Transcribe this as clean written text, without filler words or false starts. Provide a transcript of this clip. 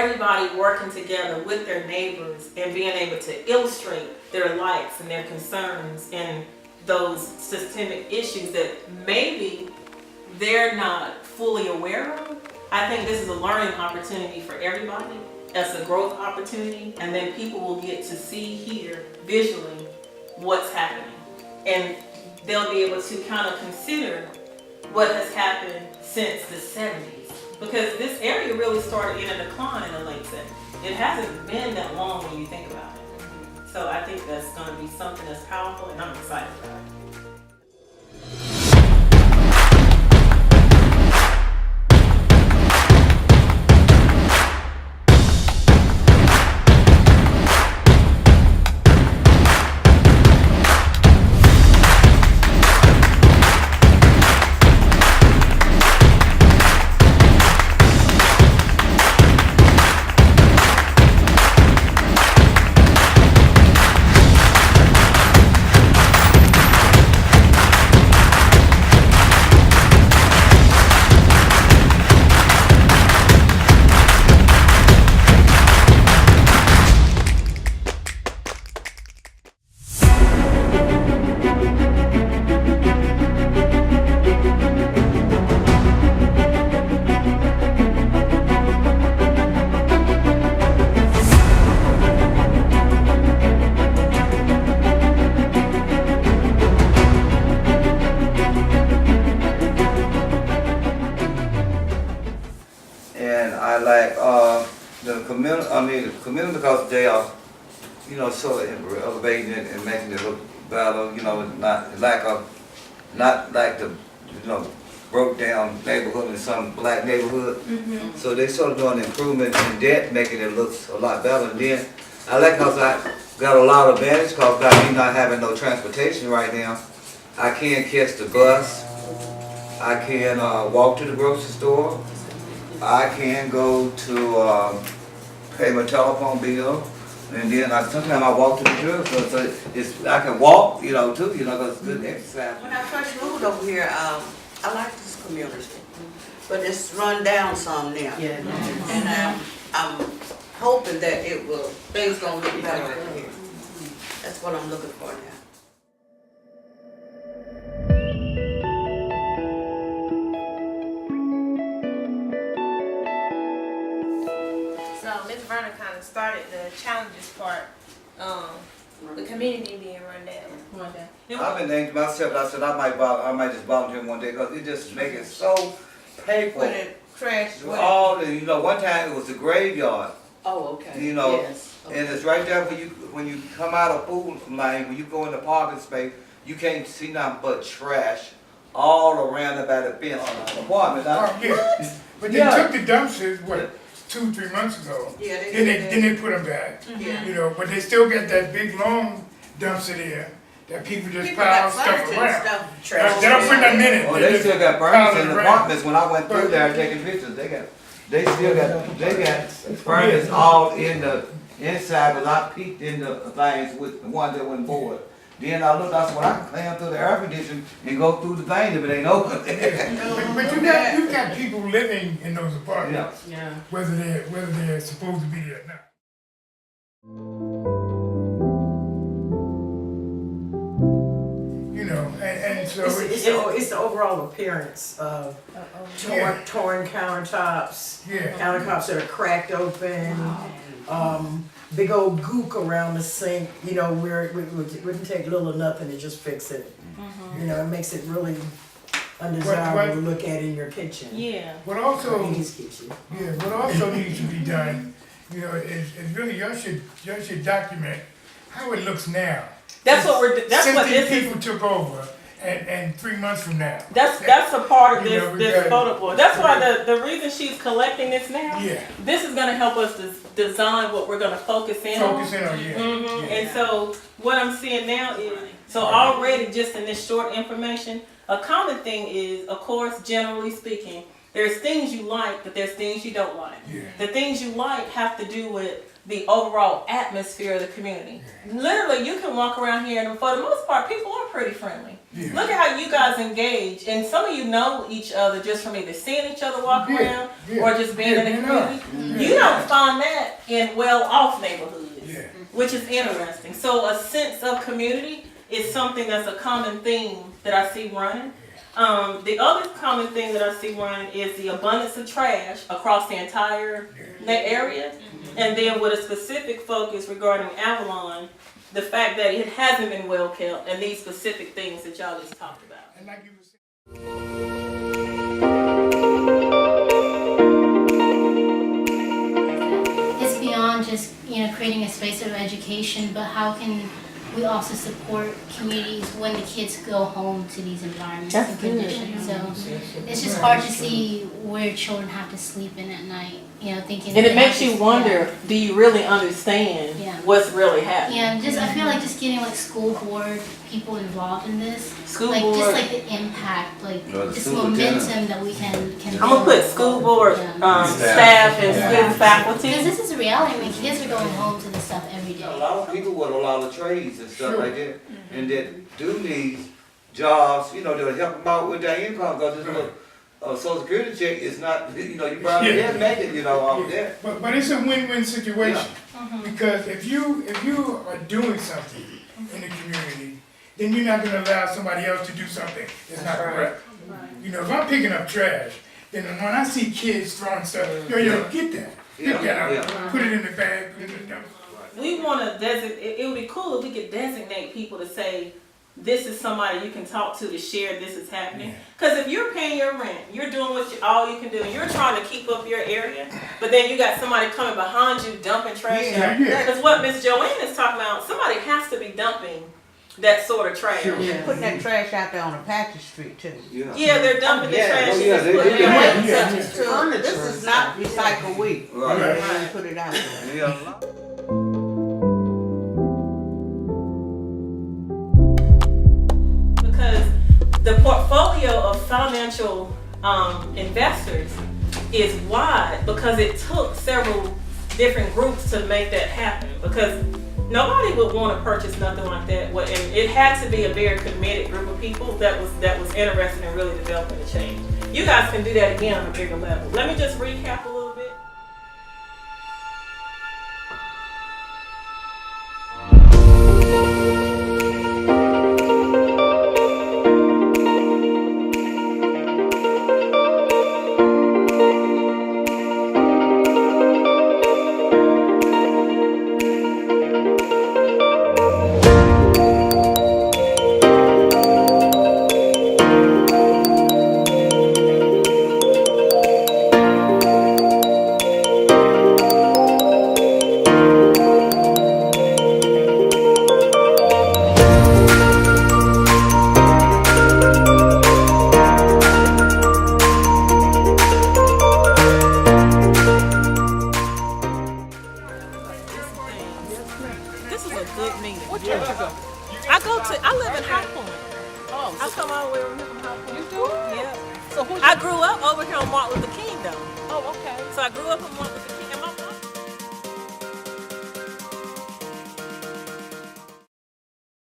everybody working together with their neighbors and being able to illustrate their likes and their concerns and those systemic issues that maybe they're not fully aware of. I think this is a learning opportunity for everybody. That's a growth opportunity, and then people will get to see, hear visually what's happening, and they'll be able to kind of consider what has happened since the 70s, because this area really started in a decline in the late 70s. It hasn't been that long when you think about it. So I think that's going to be something that's powerful, and I'm excited about it. The community, because they are, sort of elevating it and making it look better, not like the, broke down neighborhood in some black neighborhood. Mm-hmm. So they sort of doing improvement in that, making it look a lot better. And then I like because I got a lot of advantage because by me not having no transportation right now, I can catch the bus, I can walk to the grocery store, I can go to pay my telephone bill, and then sometimes I walk to the drugstore, so I can walk, too, because it's good exercise. When I first moved over here, I like this community, but it's run down some now. Yeah. And I'm hoping that things gonna look better over here. That's what I'm looking for now. So Ms. Vernon kind of started the challenges part, the community being run down. I've been thinking to myself, I said I might just volunteer one day because it just make it so painful. When it crashed, All the, one time it was the graveyard. Oh, okay. Yes. Okay. And it's right there when you come out of food lane, when you go in the parking space, you can't see nothing but trash all around about the fence on the apartment. Yeah. But they took the dumpsters, 2-3 months ago. Yeah, Then they put them back. Yeah. But they still got that big long dumpster there that people just pile stuff around. They don't put nothing in it. Oh, they still got furnace in the around. apartments. When I went through there taking pictures, they still got furnace all in the inside, but I peeked in the things with the ones that went board. Then I looked, I said, well, I can climb through the air conditioning and go through the thing if it ain't open. But you got people living in those apartments, whether they're supposed to be there or not. And so it's the overall appearance of torn countertops, countertops that are cracked open, big old gook around the sink, where it wouldn't take little or nothing to just fix it. It makes it really undesirable to look at in your kitchen. Yeah. What also kitchen. What also needs to be done, is really y'all should document how it looks now. That's what this people took over, and 3 months from now. That's a part of this photo board. That's why the reason she's collecting this now. Yeah. This is going to help us design what we're going to focus in on. And so what I'm seeing now is already just in this short information, a common thing is, of course, generally speaking, there's things you like, but there's things you don't like. Yeah. The things you like have to do with the overall atmosphere of the community. Literally, you can walk around here, and for the most part, people are pretty friendly. Look at how you guys engage, and some of you know each other just from either seeing each other walk around, or just being in the community. You don't find that in well-off neighborhoods, which is interesting. So a sense of community is something that's a common theme that I see running. The other common thing that I see running is the abundance of trash across the entire area, and then with a specific focus regarding Avalon, the fact that it hasn't been well kept, and these specific things that y'all just talked about. And like you were saying, It's beyond just, creating a space of education, but how can we also support communities when the kids go home to these environments and conditions. So it's just hard to see where children have to sleep in at night, thinking. And it makes you wonder, do you really understand what's really happening? Yeah, I feel like just getting like school board people involved in this. School like board. just like the impact, like this momentum that we can I'm gonna put school board, staff and student faculty. Because this is a reality. I mean, kids are going home to this stuff every day. A lot of people with a lot of trades and stuff like that, and that do these jobs, that'll help them out with their income, because this little Social Security check is not, you probably didn't make it, all of that. But it's a win-win situation, because if you are doing something in the community, then you're not gonna allow somebody else to do something that's not correct. If I'm picking up trash, then when I see kids throwing stuff, get that. Get that out. Put it in the bag, put it in the dumpster. We want to designate, it would be cool if we could designate people to say, this is somebody you can talk to share this is happening. Because if you're paying your rent, you're doing all you can do, and you're trying to keep up your area, but then you got somebody coming behind you dumping trash out. Because what Miss Joanne is talking about, somebody has to be dumping that sort of trash. Putting that trash out there on a patch street too. Yeah, they're dumping the trash. Oh, yeah, they do. This is not recycle week. Right. Put it out there. Yeah. Because the portfolio of financial investors is wide, because it took several different groups to make that happen. Because nobody would want to purchase nothing like that. And it had to be a very committed group of people that was interested in really developing the change. You guys can do that again on a bigger level. Let me just recap a little bit. This is a good meeting. What church you go? I live in High Point. Oh, I come all the way over here from High Point. You do? Yeah. So I grew up over here on Martin Luther King though. Oh, okay. So I grew up on